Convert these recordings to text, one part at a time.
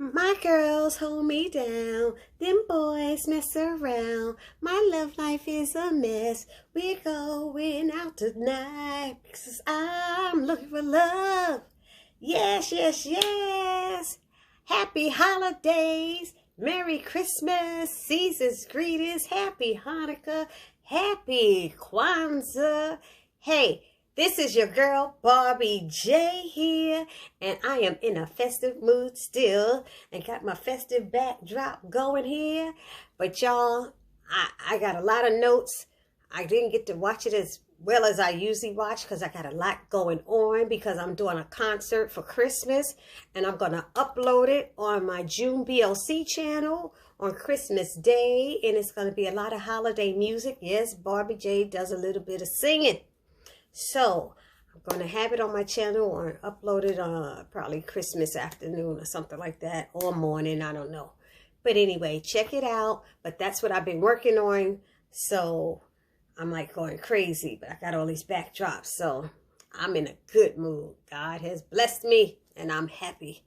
My girls hold me down, them boys mess around. My love life is a mess. We're going out tonight because I'm looking for love. Yes, yes, yes. Happy holidays. Merry Christmas. Season's greetings. Happy Hanukkah. Happy Kwanzaa. Hey, this is your girl, Barbie J here, and I am in a festive mood still, and got my festive backdrop going here. But y'all, I got a lot of notes. I didn't get to watch it as well as I usually watch because I got a lot going on because I'm doing a concert for Christmas, and I'm going to upload it on my June BLC channel on Christmas Day, and it's going to be a lot of holiday music. Yes, Barbie J does a little bit of singing. So I'm going to have it on my channel or upload it on probably Christmas afternoon or something like that, or morning, I don't know. But anyway, check it out. But that's what I've been working on. So I'm like going crazy, but I got all these backdrops. So I'm in a good mood. God has blessed me and I'm happy.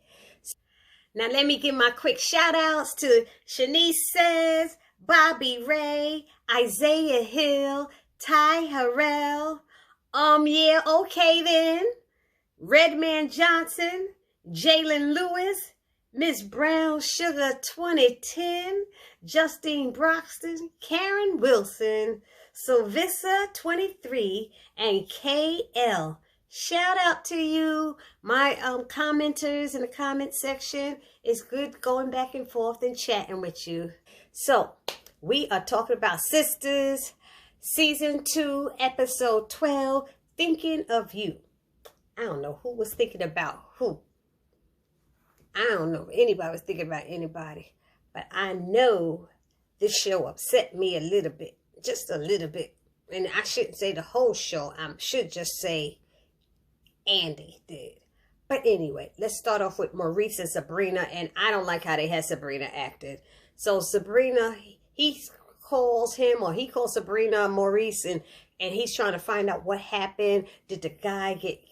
Now let me give my quick shout outs to Shanice Says, Bobby Ray, Isaiah Hill, Ty Harrell, yeah, okay then. Redman Johnson, Jalen Lewis, Miss Brown Sugar 2010, Justine Broxton, Karen Wilson, Sylvissa 23, and KL. Shout out to you, my commenters in the comment section. It's good going back and forth and chatting with you. So, we are talking about Sistas. Season 2, episode 12, Thinking of You. I don't know who was thinking about who. I don't know if anybody was thinking about anybody. But I know this show upset me a little bit. Just a little bit. And I shouldn't say the whole show. I should just say Andy did. But anyway, let's start off with Maurice and Sabrina. And I don't like how they had Sabrina acted. So Sabrina, he calls Sabrina Maurice, and he's trying to find out what happened. Did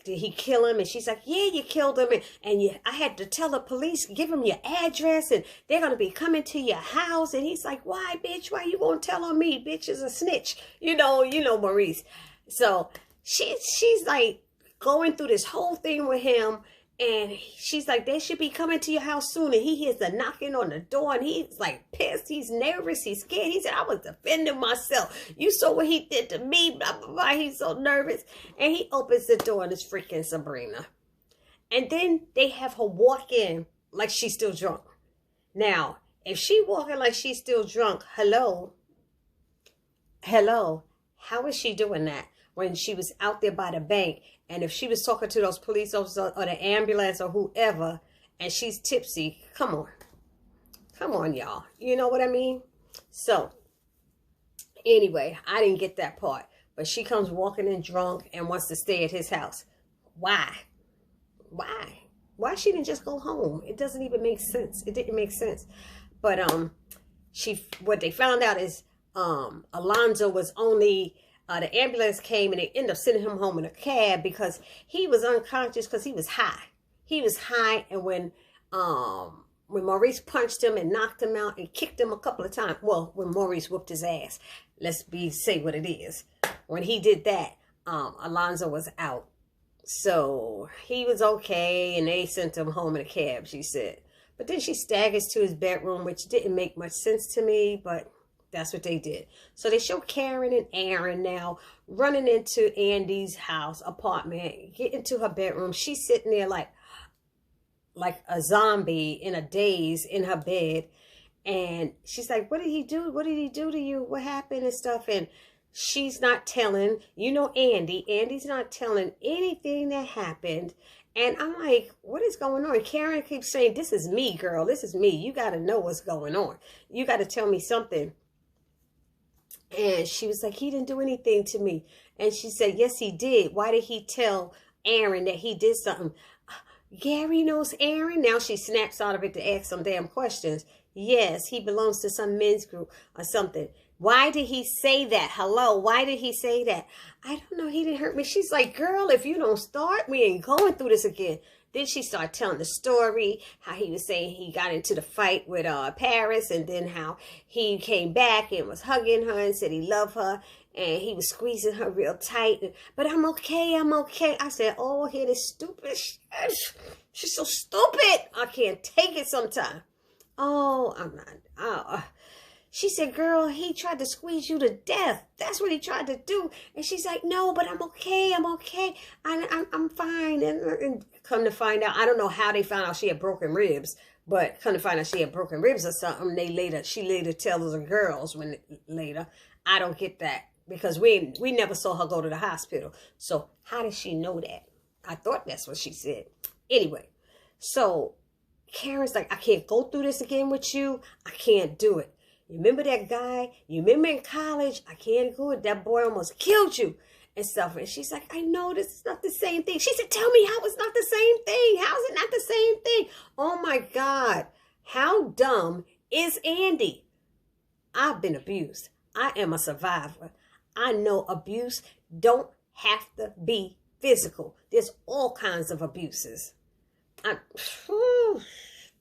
he kill him? And she's like, yeah, you killed him, and I had to tell the police, give him your address, and they're gonna be coming to your house. And he's like, why, bitch? Why you gonna tell on me? Bitch is a snitch. You know Maurice. So she's like going through this whole thing with him. And she's like, they should be coming to your house soon. And he hears the knocking on the door. And he's like pissed. He's nervous. He's scared. He said, I was defending myself. You saw what he did to me. Blah, blah, blah. He's so nervous. And he opens the door and it's freaking Sabrina. And then they have her walk in like she's still drunk. Now, if she walking like she's still drunk, hello, how is she doing that when she was out there by the bank? And if she was talking to those police officers or the ambulance or whoever, and she's tipsy, come on, y'all. You know what I mean? So, anyway, I didn't get that part. But she comes walking in drunk and wants to stay at his house. Why? Why she didn't just go home? It doesn't even make sense. It didn't make sense. But what they found out is Alonzo was only... the ambulance came and they ended up sending him home in a cab because he was unconscious because he was high. He was high, and when Maurice punched him and knocked him out and kicked him a couple of times, well, when Maurice whooped his ass, say what it is. When he did that, Alonzo was out. So he was okay, and they sent him home in a cab, she said. But then she staggers to his bedroom, which didn't make much sense to me, but... that's what they did. So they show Karen and Aaron now running into Andy's apartment, get into her bedroom. She's sitting there like a zombie in a daze in her bed. And she's like, what did he do? What did he do to you? What happened and stuff? And she's not telling, Andy's not telling anything that happened. And I'm like, what is going on? Karen keeps saying, this is me, girl. This is me. You got to know what's going on. You got to tell me something. And she was like, he didn't do anything to me. And she said, yes, he did. Why did he tell Aaron that he did something? Gary knows Aaron. Now she snaps out of it to ask some damn questions. Yes, he belongs to some men's group or something. Why did he say that? Hello, why did he say that? I don't know, he didn't hurt me. She's like, girl, if you don't start, we ain't going through this again. Then she started telling the story, how he was saying he got into the fight with Paris, and then how he came back and was hugging her and said he loved her, and he was squeezing her real tight. But I'm okay, I'm okay. I said, oh, hear this stupid shit. She's so stupid. I can't take it sometimes. Oh, I'm not. She said, girl, he tried to squeeze you to death. That's what he tried to do. And she's like, no, but I'm okay. I'm okay. I'm fine. And come to find out, I don't know how they found out she had broken ribs, but come to find out she had broken ribs or something. She later tells the girls later. I don't get that because we never saw her go to the hospital. So how did she know that? I thought that's what she said. Anyway, so Karen's like, I can't go through this again with you. I can't do it. You remember that guy? You remember in college? I can't do it. That boy almost killed you and stuff. And she's like, I know this is not the same thing. She said, tell me how it's not the same thing. How is it not the same thing? Oh my God. How dumb is Andy? I've been abused. I am a survivor. I know abuse don't have to be physical. There's all kinds of abuses.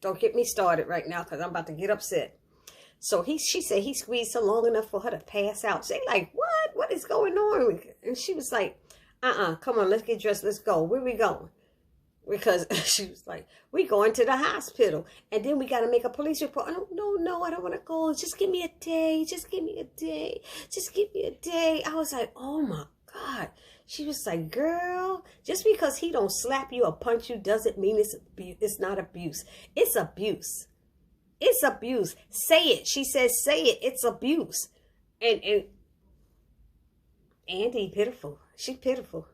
Don't get me started right now because I'm about to get upset. So she said he squeezed her long enough for her to pass out. They like, what? What is going on? And she was like, come on, let's get dressed. Let's go. Where we going? Because she was like, we going to the hospital. And then we got to make a police report. No, I don't want to go. Just give me a day. Just give me a day. Just give me a day. I was like, oh my God. She was like, girl, just because he don't slap you or punch you doesn't mean it's not abuse. It's abuse. It's abuse. Say it. She says, say it. It's abuse. And Andy, pitiful. She's pitiful.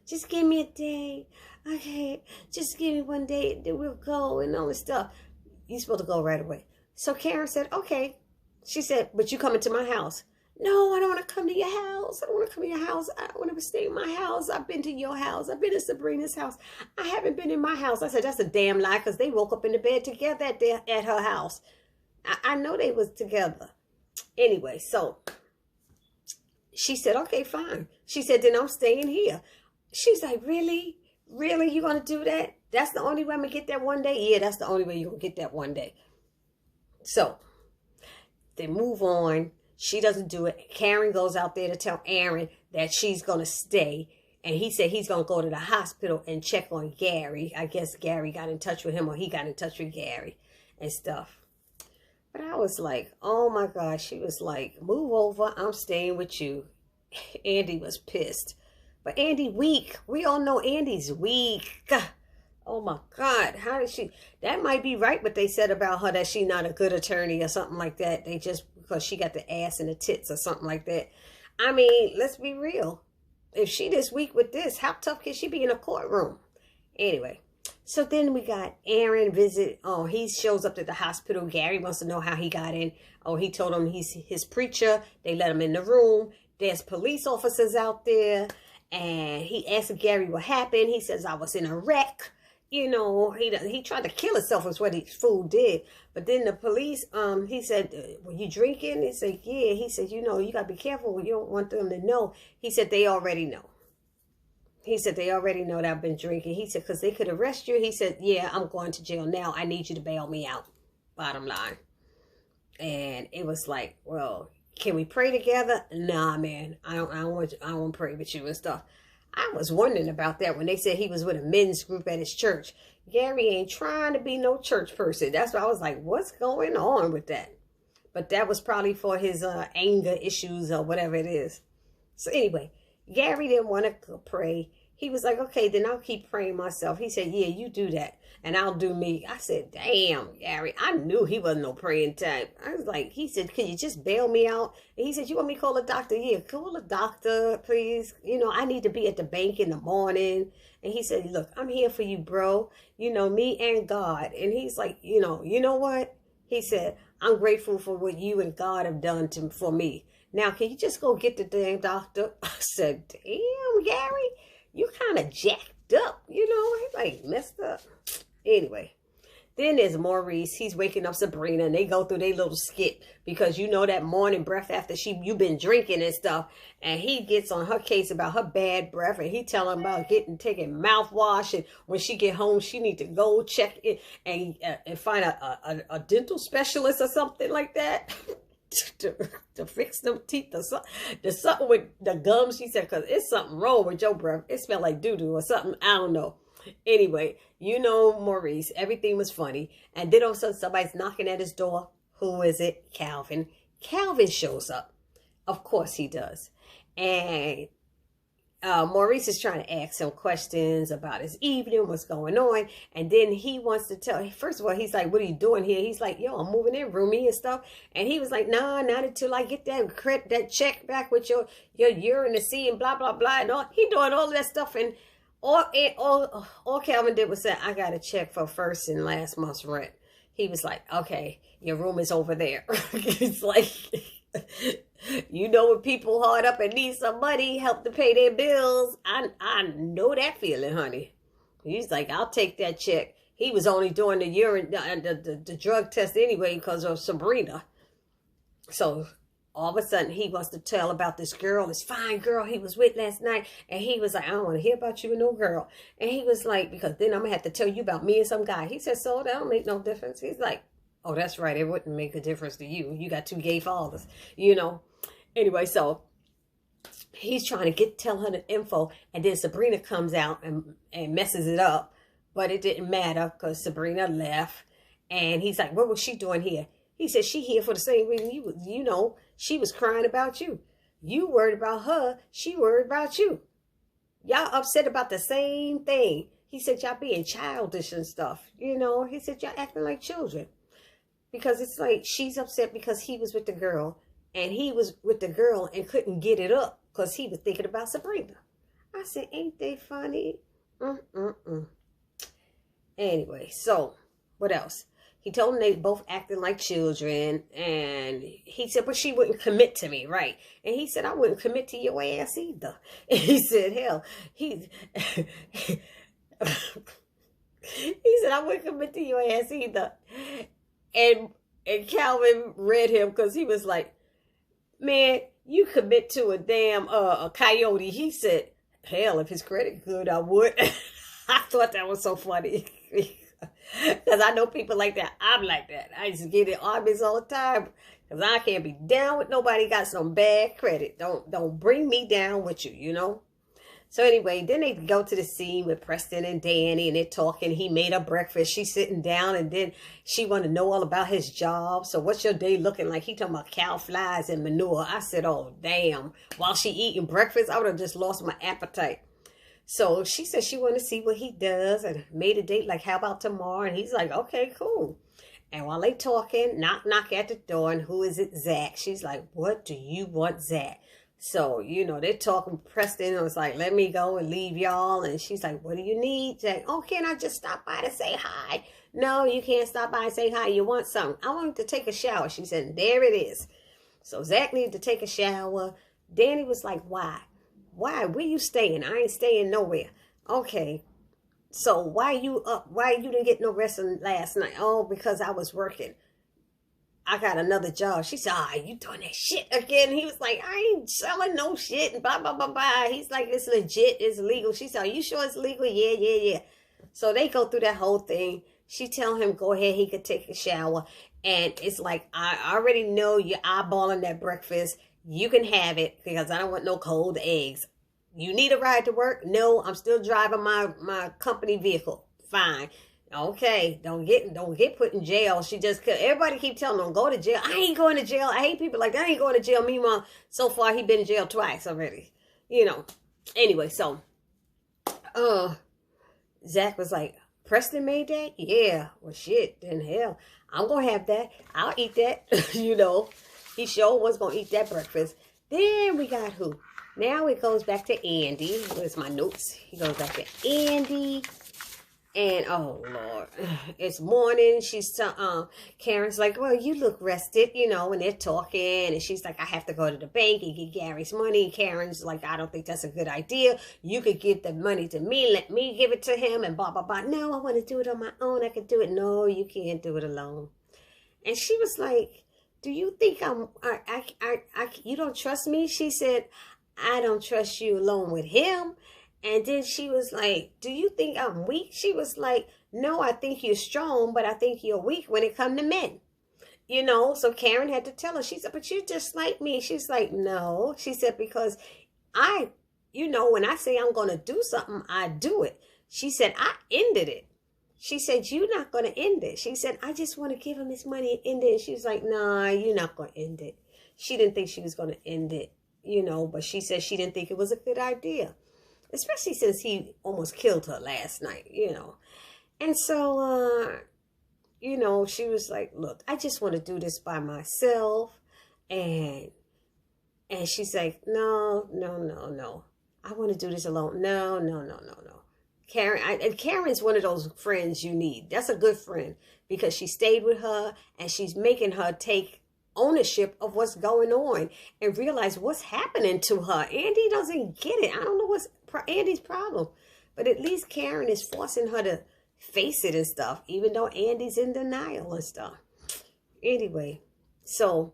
Just give me a day. Okay. Just give me one day. Then we'll go and all this stuff. You're supposed to go right away. So Karen said, okay. She said, but you coming to my house. No, I don't want to come to your house. I don't want to come to your house. I don't want to stay in my house. I've been to your house. I've been to Sabrina's house. I haven't been in my house. I said, that's a damn lie because they woke up in the bed together at her house. I know they was together. Anyway, so she said, okay, fine. She said, then I'm staying here. She's like, really? Really? You going to do that? That's the only way I'm going to get that one day? Yeah, that's the only way you're going to get that one day. So they move on. She doesn't do it. Karen goes out there to tell Aaron that she's going to stay. And he said he's going to go to the hospital and check on Gary. I guess Gary got in touch with him or he got in touch with Gary and stuff. But I was like, oh my God. She was like, move over. I'm staying with you. Andy was pissed. But Andy weak. We all know Andy's weak. Oh my God. How did she? That might be right what they said about her, that she's not a good attorney or something like that. They just, because she got the ass and the tits or something like that. I mean, let's be real. If she this weak with this, how tough can she be in a courtroom? Anyway, so then we got Aaron visit. Oh, he shows up at the hospital. Gary wants to know how he got in. Oh, he told him he's his preacher. They let him in the room. There's police officers out there. And he asked Gary what happened. He says, I was in a wreck. You know, he tried to kill himself is what he fool did. But then the police, he said, were you drinking? He said, yeah. He said, you know, you got to be careful. You don't want them to know. He said, they already know. He said, they already know that I've been drinking. He said, because they could arrest you. He said, yeah, I'm going to jail now. I need you to bail me out. Bottom line. And it was like, well, can we pray together? Nah, man. I don't want to pray with you and stuff. I was wondering about that when they said he was with a men's group at his church. Gary ain't trying to be no church person. That's why I was like, what's going on with that? But that was probably for his anger issues or whatever it is. So anyway, Gary didn't want to pray. He was like, okay, then I'll keep praying myself. He said, yeah, you do that. And I'll do me. I said, damn, Gary. I knew he wasn't no praying type. I was like, he said, can you just bail me out? And he said, you want me to call a doctor? Yeah, call a doctor, please. You know, I need to be at the bank in the morning. And he said, look, I'm here for you, bro. You know, me and God. And he's like, you know what? He said, I'm grateful for what you and God have done for me. Now, can you just go get the damn doctor? I said, damn, Gary, you kind of jacked up, you know, like messed up. Anyway, Then there's Maurice. He's waking up Sabrina, and they go through their little skit because you know that morning breath after you've been drinking and stuff, and he gets on her case about her bad breath, and he telling about taking mouthwash, and when she get home she need to go check it and find a dental specialist or something like that. to fix them teeth or something. There's something with the gums, she said, because it's something wrong with your breath. It smelled like doo-doo or something. I don't know. Anyway, you know Maurice. Everything was funny. And then all of a sudden somebody's knocking at his door. Who is it? Calvin. Calvin shows up. Of course he does. And Maurice is trying to ask him questions about his evening, what's going on. And then he wants to tell, first of all, he's like, what are you doing here? He's like, yo, I'm moving in, roomie and stuff. And he was like, nah, not until I get that check back with your urine to see and blah, blah, blah. And all. He doing all that stuff. And all Calvin did was say, I got a check for first and last month's rent. He was like, okay, your room is over there. It's like... You know, when people hard up and need some money, help to pay their bills. I know that feeling, honey. He's like, I'll take that check. He was only doing the urine, the drug test anyway because of Sabrina. So all of a sudden he wants to tell about this girl, this fine girl he was with last night. And he was like, I don't want to hear about you with no girl. And he was like, because then I'm going to have to tell you about me and some guy. He said, so that don't make no difference. He's like, oh, that's right. It wouldn't make a difference to you. You got 2 gay fathers, you know. Anyway, so he's trying to tell her the info. And then Sabrina comes out and messes it up. But it didn't matter because Sabrina left. And he's like, what was she doing here? He said, she here for the same reason you know. She was crying about you. You worried about her. She worried about you. Y'all upset about the same thing. He said, y'all being childish and stuff. You know, he said, y'all acting like children. Because it's like she's upset because he was with the girl. And he was with the girl and couldn't get it up because he was thinking about Sabrina. I said, ain't they funny? Anyway, so what else? He told them they both acting like children. And he said, but she wouldn't commit to me, right? And he said, I wouldn't commit to your ass either. And he said, hell, he said, I wouldn't commit to your ass either. And Calvin read him because he was like, man, you commit to a damn a coyote. He said, hell, if his credit good, I would. I thought that was so funny. Because I know people like that. I'm like that. I used to get in arguments all the time. Because I can't be down with nobody got some bad credit. Don't bring me down with you, you know. So anyway, then they go to the scene with Preston and Danny, and they're talking. He made her breakfast. She's sitting down, and then she wanted to know all about his job. So what's your day looking like? He talking about cow flies and manure. I said, oh, damn. While she eating breakfast, I would have just lost my appetite. So she said she wanted to see what he does and made a date like, how about tomorrow? And he's like, okay, cool. And while they talking, knock at the door, and who is it? Zach. She's like, what do you want, Zach? So, you know, they're talking. Preston was like, let me go and leave y'all. And she's like, what do you need? Jack, oh, can't I just stop by to say hi? No, you can't stop by and say hi. You want something? I want to take a shower. She said, there it is. So Zach needed to take a shower. Danny was like, why? Why? Where you staying? I ain't staying nowhere. Okay. So why you up? Why you didn't get no rest last night? Oh, because I was working. I got another job. She said, you doing that shit again? He was like, I ain't selling no shit and blah, blah, blah, blah. He's like, it's legit. It's legal. She said, are you sure it's legal? Yeah. So they go through that whole thing. She tell him, go ahead. He could take a shower. And it's like, I already know you're eyeballing that breakfast. You can have it because I don't want no cold eggs. You need a ride to work? No, I'm still driving my company vehicle. Fine. Okay, don't get put in jail. She just, everybody keep telling them, go to jail. I ain't going to jail. I hate people like that. I ain't going to jail. Meanwhile, so far he been in jail twice already. You know. Anyway, so Zach was like, Preston made that? Yeah. Well, shit, then hell, I'm going to have that. I'll eat that. You know, he sure was going to eat that breakfast. Then we got who? Now it goes back to Andy. Where's my notes? He goes back to Andy. And oh Lord, it's morning. Karen's like, well, you look rested, and they're talking. And she's like, I have to go to the bank and get Gary's money. Karen's like, I don't think that's a good idea. You could give the money to me. Let me give it to him and blah, blah, blah. No, I want to do it on my own. I can do it. No, you can't do it alone. And she was like, do you think you don't trust me? She said, I don't trust you alone with him. And then she was like, do you think I'm weak? She was like, no, I think you're strong, but I think you're weak when it comes to men. So Karen had to tell her. She said, but you're just like me. She's like, no. She said, because when I say I'm going to do something, I do it. She said, I ended it. She said, you're not going to end it. She said, I just want to give him his money and end it. And she was like, nah, you're not going to end it. She didn't think she was going to end it, but she said she didn't think it was a good idea. Especially since he almost killed her last night, And so, she was like, look, I just want to do this by myself. And she's like, no. I want to do this alone. No. Karen's one of those friends you need. That's a good friend because she stayed with her and she's making her take ownership of what's going on and realize what's happening to her. Andy doesn't get it. I don't know what's Andy's problem, but at least Karen is forcing her to face it and stuff, even though Andy's in denial and stuff. Anyway, so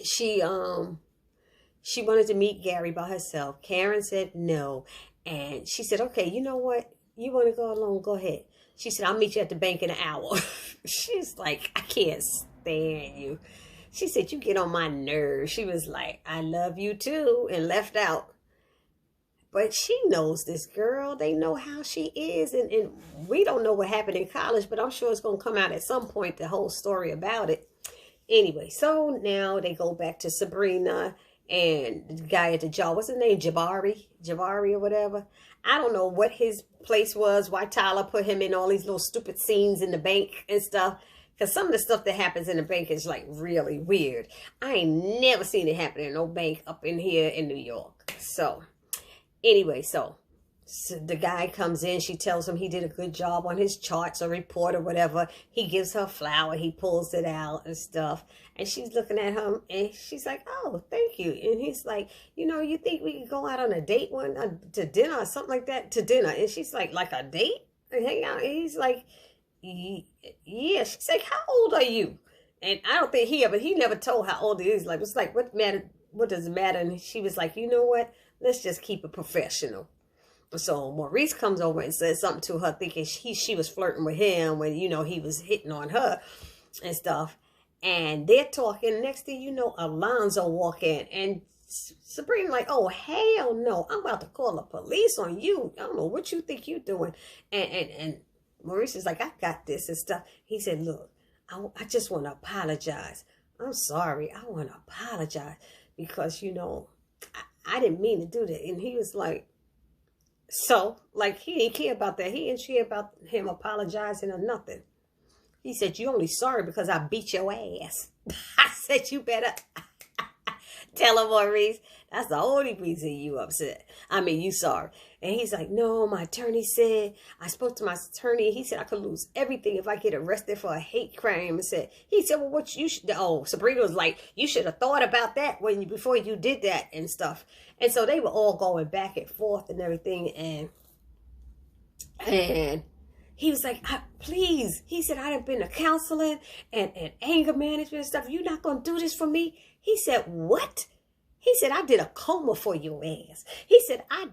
she wanted to meet Gary by herself. Karen said no, and she said, okay, you know what? You want to go alone? Go ahead. She said, I'll meet you at the bank in an hour. She's like, I can't stand you. She said, you get on my nerves. She was like, I love you too, and left out. But she knows this girl. They know how she is. And we don't know what happened in college, but I'm sure it's going to come out at some point, the whole story about it. Anyway, so now they go back to Sabrina and the guy at the job. What's his name? Jabari or whatever. I don't know what his place was, why Tyler put him in all these little stupid scenes in the bank and stuff. Because some of the stuff that happens in the bank is like really weird. I ain't never seen it happen in no bank up in here in New York. So anyway, so the guy comes in. She tells him he did a good job on his charts or report or whatever. He gives her a flower. He pulls it out and stuff. And she's looking at him and she's like, oh, thank you. And he's like, you think we could go out on a date to dinner or something like that? To dinner. And she's like a date? And hang out. And he's like, yeah. She's like, how old are you? And I don't think he never told how old he is. Like, it's like, what does it matter? And she was like, you know what? Let's just keep it professional. So Maurice comes over and says something to her, thinking she was flirting with him when, he was hitting on her and stuff. And they're talking. Next thing you know, Alonzo walk in. And Sabrina like, oh, hell no. I'm about to call the police on you. I don't know what you think you're doing. And Maurice is like, I got this and stuff. He said, look, I just want to apologize. I'm sorry. I want to apologize because, I didn't mean to do that. And he was like, so, like, he didn't care about that. He didn't care about him apologizing or nothing. He said, you only sorry because I beat your ass. I said, you better tell him, Maurice. That's the only reason you upset. You sorry. And he's like, no, my attorney said, I spoke to my attorney. He said I could lose everything if I get arrested for a hate crime. He said, well, what you should, Sabrina was like, you should have thought about that before you did that and stuff. And so they were all going back and forth and everything. And he was like, please. He said, I've been to counseling and anger management and stuff. You're not going to do this for me? He said, what? He said, I did a coma for your ass. He said, I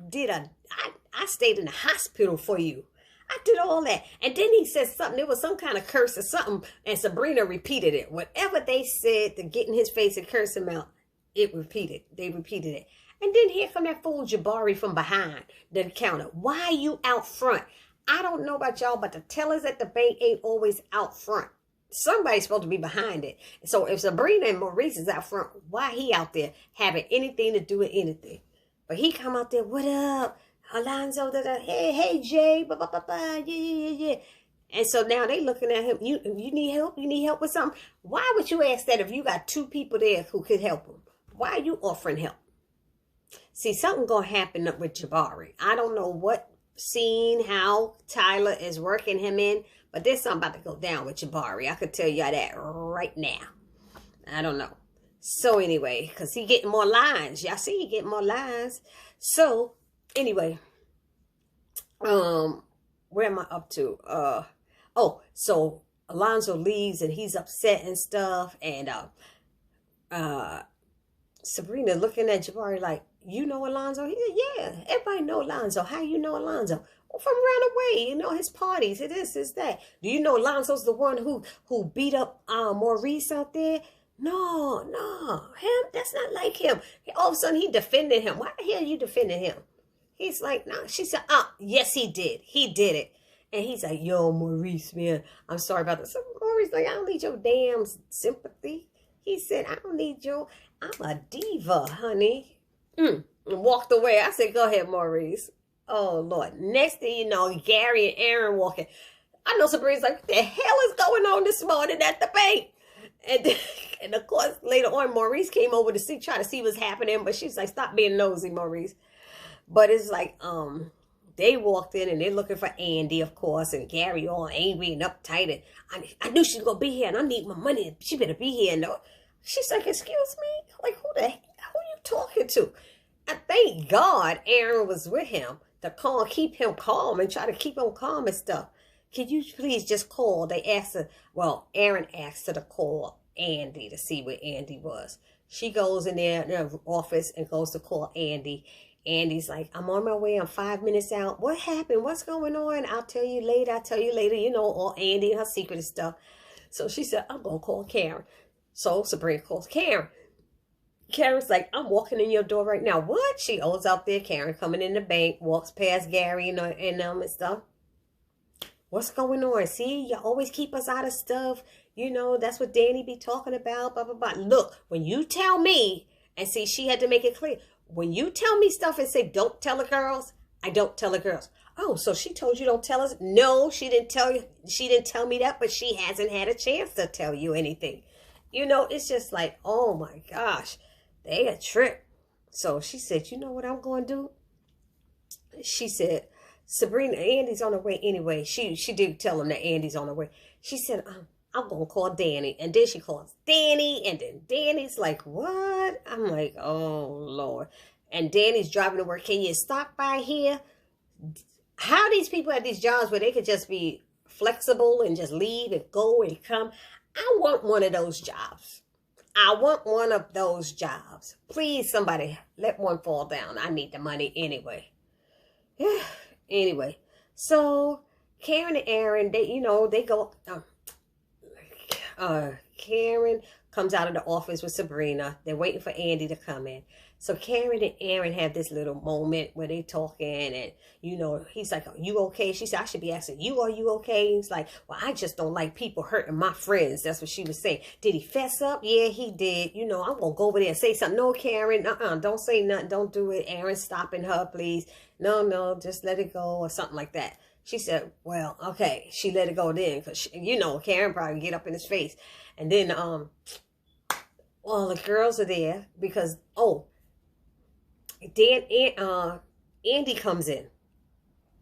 stayed in the hospital for you. I did all that. And then he said something. There was some kind of curse or something. And Sabrina repeated it. Whatever they said to get in his face and curse him out, they repeated it. And then here come that fool Jabari from behind the counter. Why are you out front? I don't know about y'all, but the tellers at the bank ain't always out front. Somebody's supposed to be behind it. So if Sabrina and Maurice is out front, why he out there having anything to do with anything? But he come out there, what up? Alonzo, hey, Jay, blah, blah, blah, blah, yeah. And so now they looking at him, you need help? You need help with something? Why would you ask that if you got two people there who could help him? Why are you offering help? See, something going to happen up with Jabari. I don't know what seen how Tyler is working him in. But there's something about to go down with Jabari. I could tell you that right now. I don't know. So anyway, because he getting more lines. Y'all see he getting more lines. So anyway, where am I up to? So Alonzo leaves and he's upset and stuff. And Sabrina looking at Jabari like, you know Alonzo? He said, yeah, everybody know Alonzo. How you know Alonzo? Well, from around the way, you know, his parties, it is that. Do you know Alonzo's the one who beat up Maurice out there? No, him, that's not like him. All of a sudden he defended him. Why the hell you defending him? He's like, no. She said, yes, he did. He did it. And he's like, yo, Maurice, man, I'm sorry about this. So Maurice like, I don't need your damn sympathy. He said, I don't need your, I'm a diva, honey. And walked away. I said, go ahead, Maurice. Oh, Lord. Next thing you know, Gary and Aaron walking. I know Sabrina's like, what the hell is going on this morning at the bank? And of course, later on, Maurice came over to try to see what's happening. But she's like, stop being nosy, Maurice. But it's like, they walked in and they're looking for Andy, of course. And Gary all angry and uptight. And I knew she was going to be here and I need my money. She better be here. No. She's like, excuse me? Like, who are you talking to? And thank God Aaron was with him to keep him calm and try to keep him calm and stuff. Can you please just call? They asked her, well, Aaron asked her to call Andy to see where Andy was. She goes in there in the office and goes to call Andy. Andy's like, I'm on my way. I'm 5 minutes out. What happened? What's going on? I'll tell you later. You know, all Andy and her secret and stuff. So she said, I'm going to call Karen. So Sabrina calls Karen. Karen's like, I'm walking in your door right now. What? She goes out there. Karen coming in the bank, walks past Gary and stuff. What's going on? See, you always keep us out of stuff. You know, that's what Danny be talking about, blah, blah, blah. Look, when you tell me, and see, she had to make it clear. When you tell me stuff and say, don't tell the girls, I don't tell the girls. Oh, so she told you don't tell us? No, she didn't tell you. She didn't tell me that, but she hasn't had a chance to tell you anything. You know, it's just like, oh my gosh, they a trip. So she said, you know what I'm going to do? She said, Sabrina, Andy's on the way anyway. She did tell him that Andy's on the way. She said, I'm going to call Danny. And then she calls Danny. And then Danny's like, what? I'm like, oh, Lord. And Danny's driving to work. Can you stop by here? How these people at these jobs where they could just be flexible and just leave and go and come. I want one of those jobs. I want one of those jobs. Please, somebody, let one fall down. I need the money anyway. Anyway, so Karen and Aaron, they go, Karen comes out of the office with Sabrina. They're waiting for Andy to come in. So Karen and Aaron have this little moment where they talking and, he's like, are you okay? She said, I should be asking you, are you okay? He's like, well, I just don't like people hurting my friends. That's what she was saying. Did he fess up? Yeah, he did. I'm going to go over there and say something. No, Karen, don't say nothing. Don't do it. Aaron, stopping her, please. No, just let it go or something like that. She said, well, okay. She let it go then because, Karen probably get up in his face. And then, the girls are there because, Andy comes in.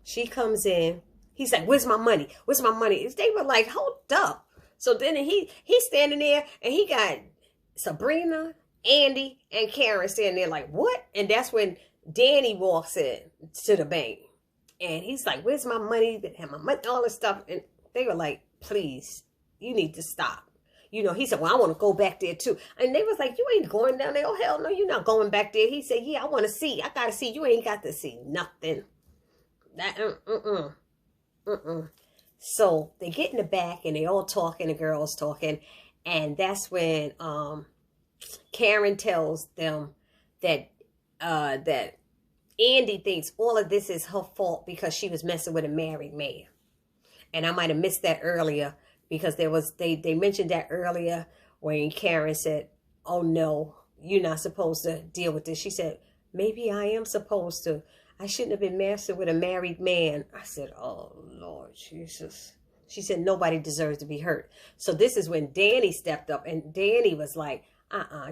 She comes in. He's like, where's my money? Where's my money? They were like, hold up. So then he's standing there and he got Sabrina, Andy, and Karen standing there like, what? And that's when Danny walks in to the bank. And he's like, where's my money? And my money, all this stuff. And they were like, please, you need to stop. He said, well, I want to go back there too. And they was like, you ain't going down there. Oh, hell no, you're not going back there. He said, yeah, I want to see. I got to see. You ain't got to see nothing. So they get in the back and they all talking, the girls talking. And that's when Karen tells them that Andy thinks all of this is her fault because she was messing with a married man. And I might have missed that earlier. Because they mentioned that earlier when Karen said, oh no, you're not supposed to deal with this. She said, maybe I am supposed to. I shouldn't have been messing with a married man. I said, oh Lord Jesus. She said, nobody deserves to be hurt. So this is when Danny stepped up and Danny was like,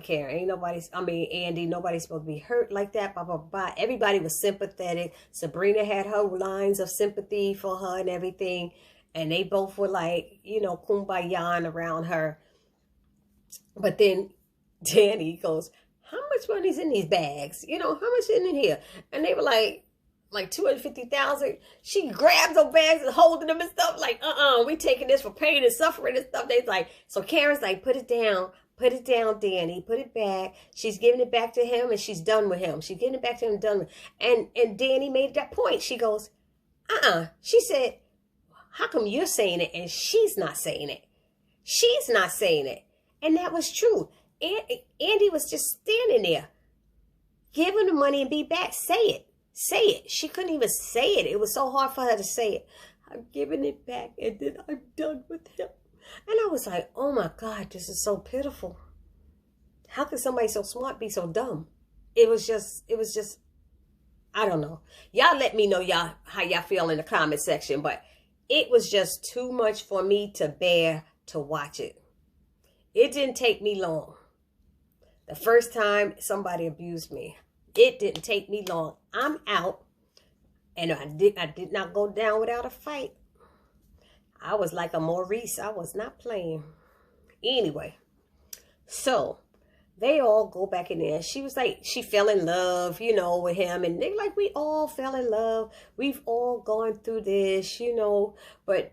Karen, ain't nobody's, Andy, nobody's supposed to be hurt like that, blah, blah, blah. Everybody was sympathetic. Sabrina had her lines of sympathy for her and everything. And they both were like, kumbaya around her. But then Danny goes, how much money's in these bags? How much is in here? And they were like 250,000. She grabs those bags and holding them and stuff like, we taking this for pain and suffering and stuff. They's like, so Karen's like, put it down, Danny, put it back. She's giving it back to him and she's done with him. She's giving it back to him, done with him. And Danny made that point. She goes, She said, how come you're saying it and she's not saying it? She's not saying it. And that was true. Andy was just standing there. Give him the money and be back. Say it. Say it. She couldn't even say it. It was so hard for her to say it. I'm giving it back and then I'm done with him. And I was like, oh my God, this is so pitiful. How could somebody so smart be so dumb? It was just, I don't know. Y'all let me know how y'all feel in the comment section, but it was just too much for me to bear to watch it. It didn't take me long. The first time somebody abused me, it didn't take me long. I'm out, and I did not go down without a fight. I was like a Maurice. I was not playing. Anyway, so they all go back in there. She was like, she fell in love, with him. And they like, we all fell in love. We've all gone through this, But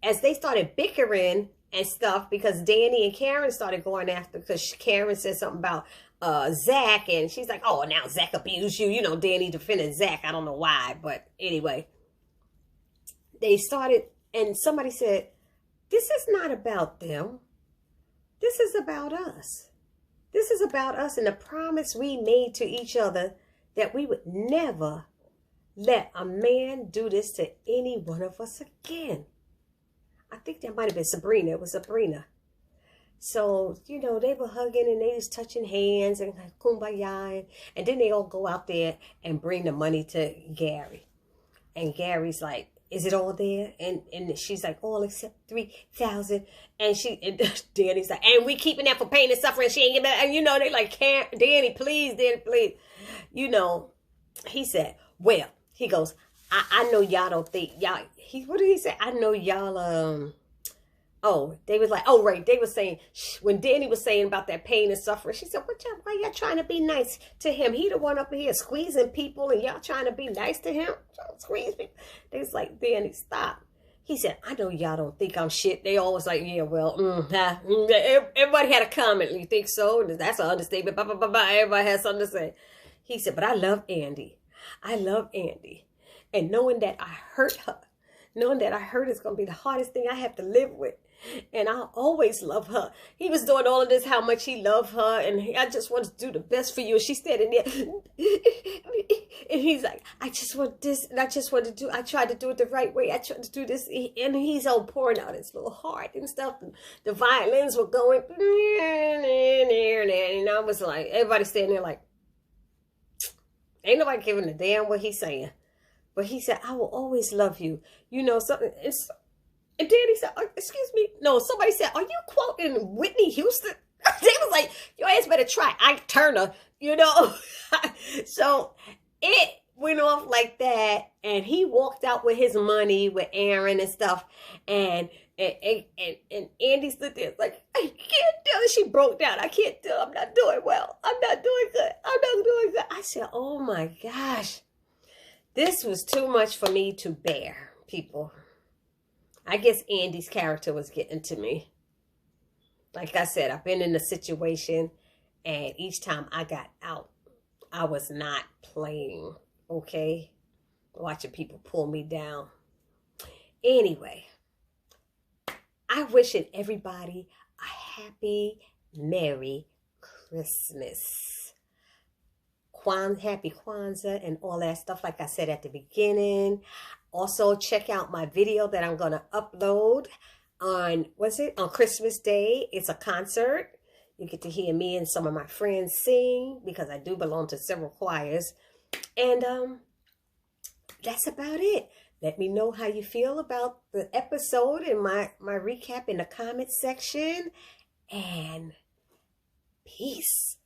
as they started bickering and stuff, because Danny and Karen started going after, because Karen said something about Zach, and she's like, oh, now Zach abused you. Danny defended Zach. I don't know why, but anyway. They started, and somebody said, this is not about them. This is about us. This is about us and the promise we made to each other that we would never let a man do this to any one of us again. I think that might have been Sabrina. It was Sabrina. So, they were hugging and they was touching hands and like kumbaya. And then they all go out there and bring the money to Gary. And Gary's like, is it all there? And she's like, all except 3,000. And Danny's like, and we keeping that for pain and suffering. She ain't getting that. And they like, Danny, please, Danny, please. He said, well, he goes, I know y'all don't think y'all, what did he say? I know y'all, they was like, right. They were saying, when Danny was saying about that pain and suffering, she said, why y'all trying to be nice to him? He the one up here squeezing people and y'all trying to be nice to him? Squeeze people. They was like, Danny, stop. He said, I know y'all don't think I'm shit. They always like, yeah, well, everybody had a comment. You think so? That's an understatement. Blah, blah, blah, blah. Everybody has something to say. He said, but I love Andy. I love Andy. And knowing that I hurt her, knowing that I hurt is going to be the hardest thing I have to live with. And I'll always love her. He was doing all of this, how much he loved her. And I just want to do the best for you. And she's standing there. And he's like, I just want this. And I just want to do, I tried to do it the right way. I tried to do this. And he's all pouring out his little heart and stuff. And the violins were going. And I was like, everybody standing there like, ain't nobody giving a damn what he's saying. But he said, I will always love you. Something. And Danny said, excuse me. No, somebody said, are you quoting Whitney Houston? They was like, your ass better try Ike Turner, So it went off like that. And he walked out with his money with Aaron and stuff. And Andy stood there like, I can't do it. She broke down. I can't do it. I'm not doing well. I'm not doing good. I'm not doing good. I said, oh my gosh. This was too much for me to bear, people. I guess Andy's character was getting to me. Like I said, I've been in a situation, and each time I got out, I was not playing, okay? Watching people pull me down. Anyway, I wishing everybody a happy, Merry Christmas. Happy Kwanzaa and all that stuff like I said at the beginning. Also, check out my video that I'm going to upload on, on Christmas Day. It's a concert. You get to hear me and some of my friends sing because I do belong to several choirs. And that's about it. Let me know how you feel about the episode and my recap in the comment section. And Peace.